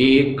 1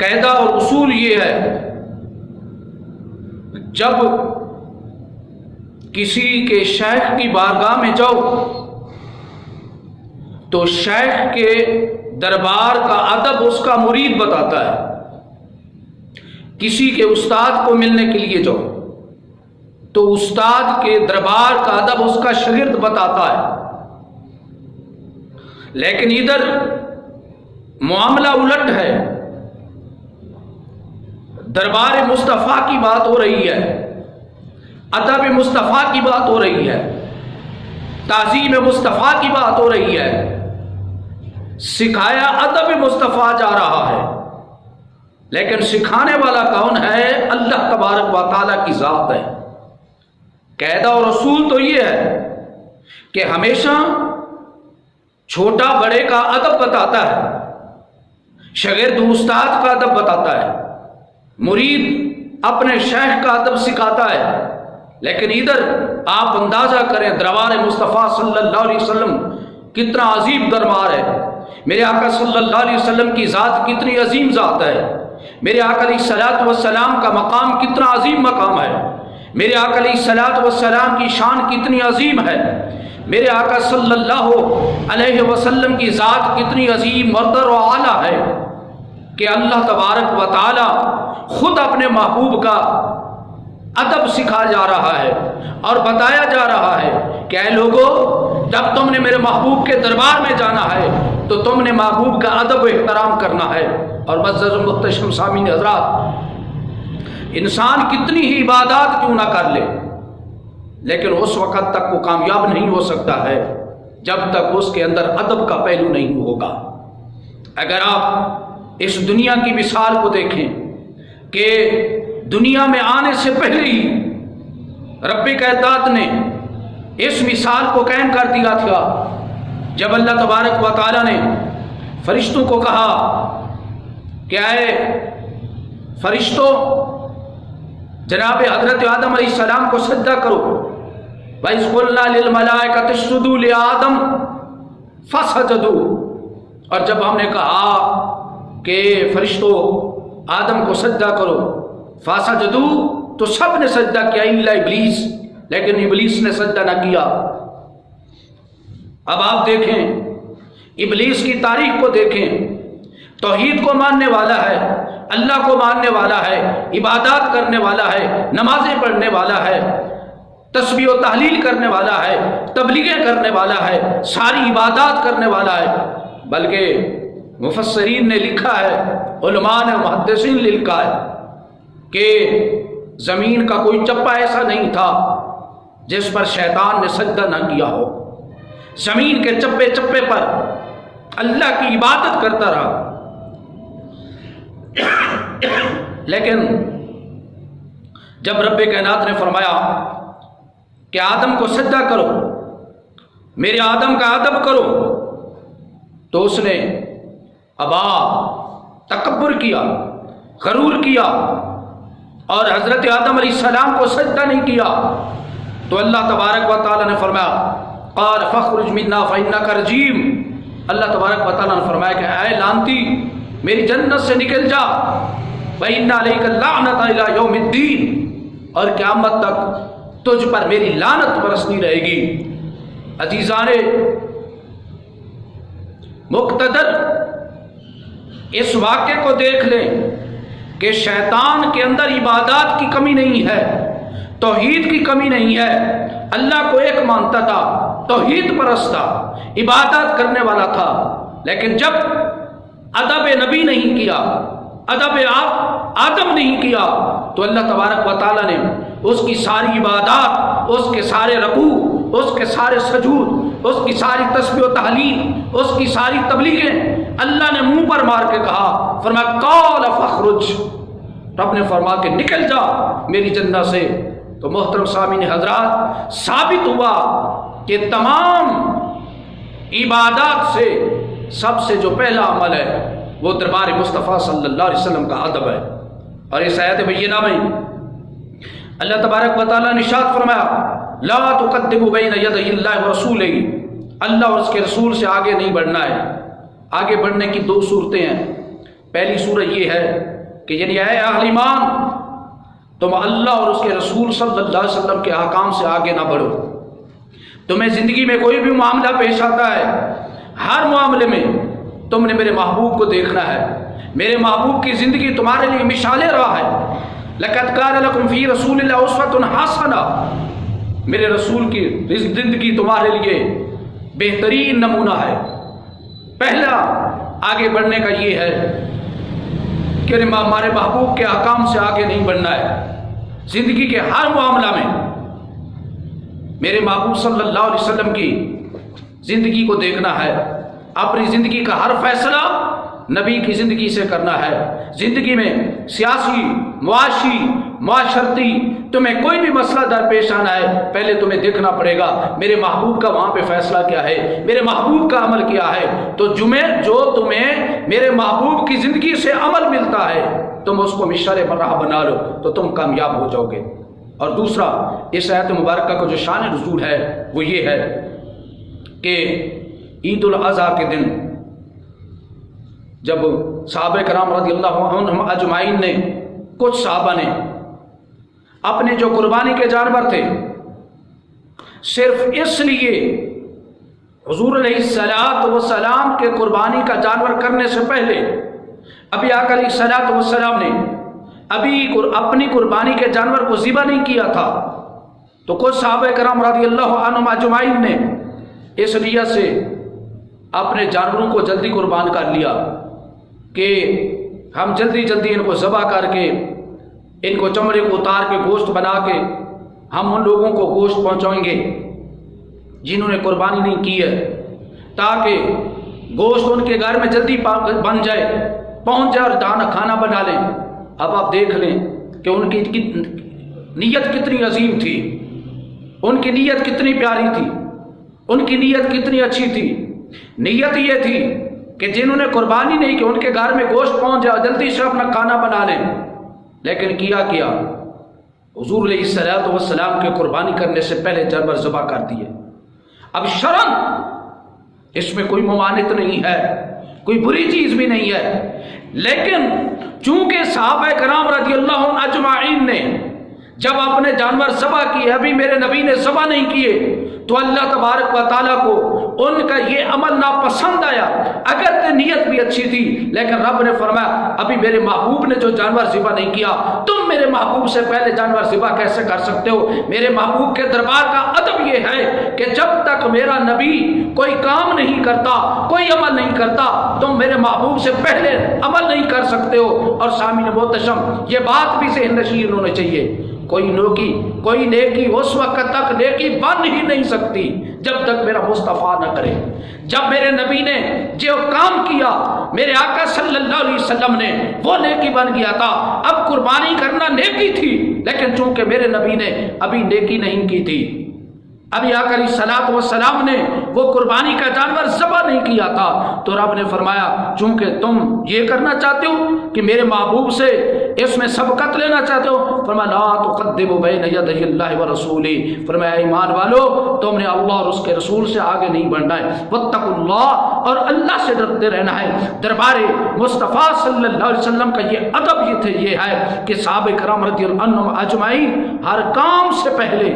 قاعدہ اور اصول یہ ہے، جب کسی کے شیخ کی بارگاہ میں جاؤ تو شیخ کے دربار کا ادب اس کا مرید بتاتا ہے، کسی کے استاد کو ملنے کے لیے جاؤ تو استاد کے دربار کا ادب اس کا شاگرد بتاتا ہے، لیکن ادھر معاملہ الٹ ہے، دربار مصطفیٰ کی بات ہو رہی ہے، ادب مصطفیٰ کی بات ہو رہی ہے، تعظیم مصطفیٰ کی بات ہو رہی ہے، سکھایا ادب مصطفیٰ جا رہا ہے، لیکن سکھانے والا کون ہے؟ اللہ تبارک و تعالیٰ کی ذات ہے۔ قاعدہ اور اصول تو یہ ہے کہ ہمیشہ چھوٹا بڑے کا ادب بتاتا ہے، شاگرد استاد کا ادب بتاتا ہے، مرید اپنے شیخ کا ادب سکھاتا ہے، لیکن ادھر آپ اندازہ کریں دربار مصطفیٰ صلی اللہ علیہ وسلم کتنا عظیم دربار ہے، میرے آقا صلی اللہ علیہ وسلم کی ذات کتنی عظیم ذات ہے، میرے آقا علیہ الصلوۃ والسلام کا مقام کتنا عظیم مقام ہے، میرے آقا علیہ الصلوۃ والسلام کی شان کتنی عظیم ہے، میرے آقا صلی اللہ علیہ وسلم کی ذات کتنی عظیم مقدر و اعلیٰ ہے کہ اللہ تبارک و تعالی خود اپنے محبوب کا ادب سکھا جا رہا ہے اور بتایا جا رہا ہے کہ اے لوگو، جب تم نے میرے محبوب کے دربار میں جانا ہے تو تم نے محبوب کا ادب و احترام کرنا ہے۔ اور معزز محتشم سامعین حضرات، انسان کتنی ہی عبادات کیوں نہ کر لے، لیکن اس وقت تک وہ کامیاب نہیں ہو سکتا ہے جب تک اس کے اندر ادب کا پہلو نہیں ہوگا۔ اگر آپ اس دنیا کی مثال کو دیکھیں کہ دنیا میں آنے سے پہلے ہی رب کائنات نے اس مثال کو قائم کر دیا تھا، جب اللہ تبارک و تعالیٰ نے فرشتوں کو کہا کہ اے فرشتوں، جناب حضرت آدم علیہ السلام کو سجدہ کرو، وَإِذْ قُلْنَا لِلْمَلَائِكَةِ اسْجُدُوا لِآدَمَ فَسَجَدُوا، اور جب ہم نے کہا کہ فرشتوں آدم کو سجدہ کرو، فَسَجَدُوا، تو سب نے سجدہ کیا الا ابلیس، لیکن ابلیس نے سجدہ نہ کیا۔ اب آپ دیکھیں ابلیس کی تاریخ کو دیکھیں، توحید کو ماننے والا ہے، اللہ کو ماننے والا ہے، عبادات کرنے والا ہے، نمازیں پڑھنے والا ہے، تسبیح و تحلیل کرنے والا ہے، تبلیغیں کرنے والا ہے، ساری عبادات کرنے والا ہے، بلکہ مفسرین نے لکھا ہے، علماء نے، محدثین نے لکھا ہے کہ زمین کا کوئی چپا ایسا نہیں تھا جس پر شیطان نے سجدہ نہ کیا ہو، زمین کے چپے چپے پر اللہ کی عبادت کرتا رہا، لیکن جب رب کائنات نے فرمایا کہ آدم کو سجدہ کرو، میرے آدم کا ادب کرو، تو اس نے ابا، تکبر کیا، غرور کیا اور حضرت آدم علیہ السلام کو سجدہ نہیں کیا۔ تو اللہ تبارک و تعالیٰ نے فرمایا قال فاخرج منا فإنك رجیم، اللہ تبارک و تعالیٰ نے فرمایا کہ اے لعنتی، میری جنت سے نکل جا، وَإِنَّ عَلَيْكَ اللَّعْنَةَ إِلَىٰ يَوْمِ الدِّينِ، اور قیامت تک تجھ پر میری لعنت برستی رہے گی۔ عزیزان مقتدر، اس واقعے کو دیکھ لیں کہ شیطان کے اندر عبادات کی کمی نہیں ہے، توحید کی کمی نہیں ہے، اللہ کو ایک مانتا تھا، توحید پرست تھا، عبادات کرنے والا تھا، لیکن جب ادب نبی نہیں کیا، ادب آدم نہیں کیا، تو اللہ تبارک و تعالیٰ نے اس کی ساری عبادات، اس کے سارے رکوع، اس کے سارے سجود، اس کی ساری تسبیح و تحلیل، اس کی ساری تبلیغیں اللہ نے منہ پر مار کے کہا، فرمایا قال فاخرج، رب نے فرما کہ نکل جا میری جنت سے۔ تو محترم سامعین حضرات، ثابت ہوا کہ تمام عبادات سے سب سے جو پہلا عمل ہے وہ دربار مصطفیٰ صلی اللہ علیہ وسلم کا ادب ہے۔ اور اس آیت بینہ میں اللہ تبارک و تعالیٰ نے ارشاد فرمایا لا تقدموا بین یدی اللہ ورسولہ، اللہ اور اس کے رسول سے آگے نہیں بڑھنا ہے۔ آگے بڑھنے کی دو صورتیں ہیں، پہلی صورت یہ ہے کہ یعنی اے اہل ایمان، تم اللہ اور اس کے رسول صلی اللہ علیہ وسلم کے احکام سے آگے نہ بڑھو۔ تمہیں زندگی میں کوئی بھی معاملہ پیش آتا ہے، ہر معاملے میں تم نے میرے محبوب کو دیکھنا ہے۔ میرے محبوب کی زندگی تمہارے لیے مثال راہ ہے۔ لَقَدْ كَانَ لَكُمْ فِي رَسُولِ اللَّهِ أُسْوَةٌ حَسَنَةٌ، میرے رسول کی زندگی تمہارے لیے بہترین نمونہ ہے۔ پہلا آگے بڑھنے کا یہ ہے کہ ہمارے محبوب کے احکام سے آگے نہیں بڑھنا ہے۔ زندگی کے ہر معاملہ میں میرے محبوب صلی اللہ علیہ وسلم کی زندگی کو دیکھنا ہے۔ اپنی زندگی کا ہر فیصلہ نبی کی زندگی سے کرنا ہے۔ زندگی میں سیاسی، معاشی، معاشرتی تمہیں کوئی بھی مسئلہ درپیش آنا ہے، پہلے تمہیں دیکھنا پڑے گا میرے محبوب کا وہاں پہ فیصلہ کیا ہے، میرے محبوب کا عمل کیا ہے۔ تو جو تمہیں میرے محبوب کی زندگی سے عمل ملتا ہے، تم اس کو مشعل راہ بنا لو تو تم کامیاب ہو جاؤ گے۔ اور دوسرا، اس آیت مبارکہ کا جو شان نزول ہے وہ یہ ہے کہ عید الاضحیٰ کے دن جب صحابہ کرام رضی اللہ عنہم اجمعین نے، کچھ صحابہ نے اپنے جو قربانی کے جانور تھے صرف اس لیے حضور علیہ الصلاۃ والسلام کے قربانی کا جانور کرنے سے پہلے ابھی آقا علیہ الصلاۃ والسلام نے ابھی اپنی قربانی کے جانور کو ذبح نہیں کیا تھا، تو کچھ صحابہ کرام رضی اللہ عنہم اجمعین نے اس نیت سے اپنے جانوروں کو جلدی قربان کر لیا کہ ہم جلدی جلدی ان کو ذبح کر کے، ان کو چمڑے کو اتار کے گوشت بنا کے ہم ان لوگوں کو گوشت پہنچائیں گے جنہوں نے قربانی نہیں کی ہے، تاکہ گوشت ان کے گھر میں جلدی بن جائے، پہنچ جائے اور کھانا بنا لیں۔ اب آپ دیکھ لیں کہ ان کی نیت کتنی عظیم تھی، ان کی نیت کتنی پیاری تھی، ان کی نیت کتنی اچھی تھی۔ نیت یہ تھی کہ جنہوں نے قربانی نہیں کی ان کے گھر میں گوشت پہنچ جائے، جلدی سے اپنا کھانا بنا لیں، لیکن کیا حضور علیہ الصلوۃ والسلام کے قربانی کرنے سے پہلے جانور ذبح کر دیے۔ اب شرم اس میں کوئی ممانعت نہیں ہے، کوئی بری چیز بھی نہیں ہے، لیکن چونکہ صحابہ کرام رضی اللہ عنہ اجمعین نے جب اپنے جانور ذبح کیے، ابھی میرے نبی نے ذبح نہیں کیے، تو اللہ تبارک و تعالیٰ کو ان کا یہ عمل ناپسند آیا۔ اگر نیت بھی اچھی تھی لیکن رب نے فرمایا ابھی میرے محبوب نے جو جانور ذبح نہیں کیا، تم میرے محبوب سے پہلے جانور ذبح کیسے کر سکتے ہو؟ میرے محبوب کے دربار کا ادب یہ ہے کہ جب تک میرا نبی کوئی کام نہیں کرتا، کوئی عمل نہیں کرتا، تم میرے محبوب سے پہلے عمل نہیں کر سکتے ہو۔ اور سامعین محتشم، یہ بات بھی ذہن نشین ہونا چاہیے، کوئی نیکی اس وقت تک نیکی بن ہی نہیں سکتی جب تک میرا مصطفیٰ نہ کرے۔ جب میرے نبی نے جو کام کیا، میرے آقا صلی اللہ علیہ وسلم نے، وہ نیکی بن گیا تھا۔ اب قربانی کرنا نیکی تھی، لیکن چونکہ میرے نبی نے ابھی نیکی نہیں کی تھی، ابھی آقا علیہ الصلوۃ والسلام نے وہ قربانی کا جانور ذبح نہیں کیا تھا، تو رب نے فرمایا چونکہ تم یہ کرنا چاہتے ہو کہ میرے محبوب سے اس میں سبقت لینا چاہتے ہو، فرمایا لا تقدموا بین یدی اللہ ورسولہ، فرمایا ایمان والو تم نے اللہ اور اس کے رسول سے آگے نہیں بڑھنا ہے، واتقوا اللہ، اور اللہ سے ڈرتے رہنا ہے۔ دربار مصطفیٰ صلی اللہ علیہ وسلم کا یہ ادب یہ ہے کہ صحابہ کرام رضی اللہ عنہم اجمعین ہر کام سے پہلے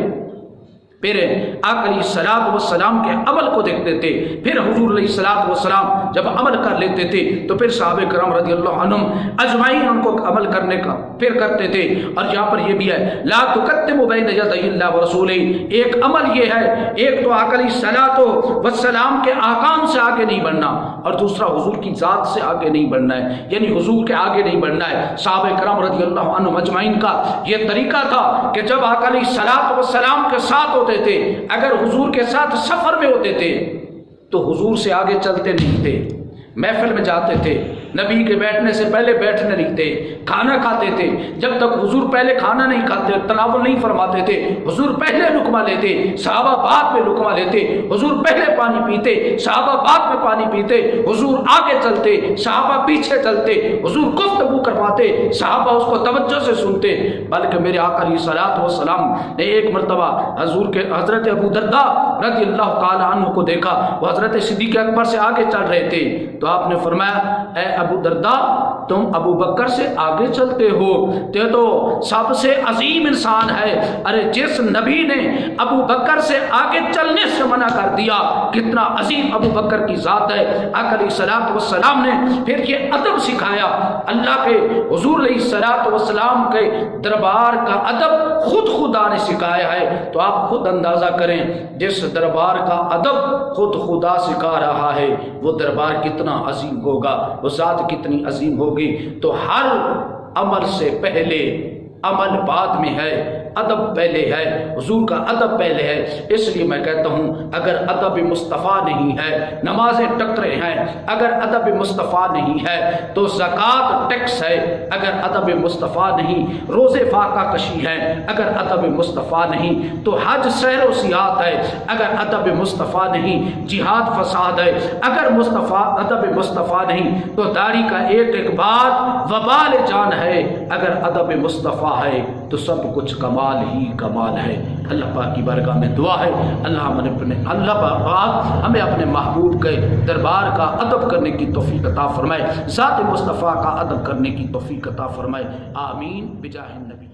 میرے آقا علیہ الصلوۃ والسلام کے عمل کو دیکھتے تھے، پھر حضور علیہ الصلوۃ والسلام جب عمل کر لیتے تھے تو پھر صحابہ کرام رضی اللہ عنہم اجمعین ان کو عمل کرنے کا پھر کرتے تھے۔ اور یہاں پر یہ بھی ہے لا تقدموا بین یدی اللہ ورسولہ، ایک عمل یہ ہے، ایک تو آقا علیہ الصلوۃ والسلام کے احکام سے آگے نہیں بڑھنا، اور دوسرا حضور کی ذات سے آگے نہیں بڑھنا ہے، یعنی حضور کے آگے نہیں بڑھنا ہے۔ صحابہ کرام رضی اللہ عنہم اجمعین کا یہ طریقہ تھا کہ جب آقا علیہ الصلوۃ والسلام کے ساتھ ہوتے تھے، اگر حضور کے ساتھ سفر میں ہوتے تھے تو حضور سے آگے چلتے نہیں تھے، محفل میں جاتے تھے، نبی کے بیٹھنے سے پہلے بیٹھنے نہیں تھے، کھانا کھاتے تھے، جب تک حضور پہلے کھانا نہیں کھاتے، تناول نہیں فرماتے تھے، حضور پہلے لقمہ لیتے، صحابہ بعد میں لقمہ لیتے، حضور پہلے پانی پیتے، صحابہ بعد میں پانی پیتے، حضور آگے چلتے، صحابہ پیچھے چلتے، حضور گفتگو کرواتے، صحابہ اس کو توجہ سے سنتے۔ بلکہ میرے آقا علیہ الصلوۃ والسلام نے ایک مرتبہ حضور کے حضرت ابو درداء رضی اللہ تعالی عنہ کو دیکھا، وہ حضرت صدیق اکبر سے آگے چل رہے تھے، تو آپ نے فرمایا اے ابو درداء تم ابو بکر سے آگے چلتے ہو، تو سب سے عظیم انسان ہے۔ ارے جس نبی نے ابو بکر سے آگے چلنے سے منع کر دیا، کتنا عظیم ابو بکر کی ذات ہے۔ آقا علیہ الصلوۃ والسلام نے پھر یہ ادب سکھایا، اللہ کے حضور علیہ الصلوۃ والسلام کے دربار کا ادب خود خدا نے سکھایا ہے۔ تو آپ خود اندازہ کریں، جس دربار کا ادب خود خدا سکھا رہا ہے وہ دربار کتنا عظیم ہوگا، وہ ذات کتنی عظیم ہوگی۔ تو ہر عمل سے پہلے عمل بعد میں ہے، ادب پہلے ہے، حضور کا ادب پہلے ہے۔ اس لیے میں کہتا ہوں اگر ادب مصطفیٰ نہیں ہے، نمازیں ٹکرے ہیں، اگر ادب مصطفیٰ نہیں ہے تو زکوٰۃ ٹیکس ہے، اگر ادب مصطفیٰ نہیں روزے فاقہ کشی ہے، اگر ادب مصطفیٰ نہیں تو حج سیر و سیاحت ہے، اگر ادب مصطفیٰ نہیں جہاد فساد ہے، اگر ادب مصطفیٰ نہیں تو داڑھی کا ایک ایک بات وبال جان ہے، اگر ادب مصطفیٰ ہے تو سب کچھ کمال ہی کمال ہے۔ اللہ پاک کی بارگاہ میں دعا ہے اللہ پاک ہمیں اپنے محبوب کے دربار کا ادب کرنے کی توفیق عطا فرمائے، ذات مصطفیٰ کا ادب کرنے کی توفیق عطا فرمائے، آمین بجاہ النبی۔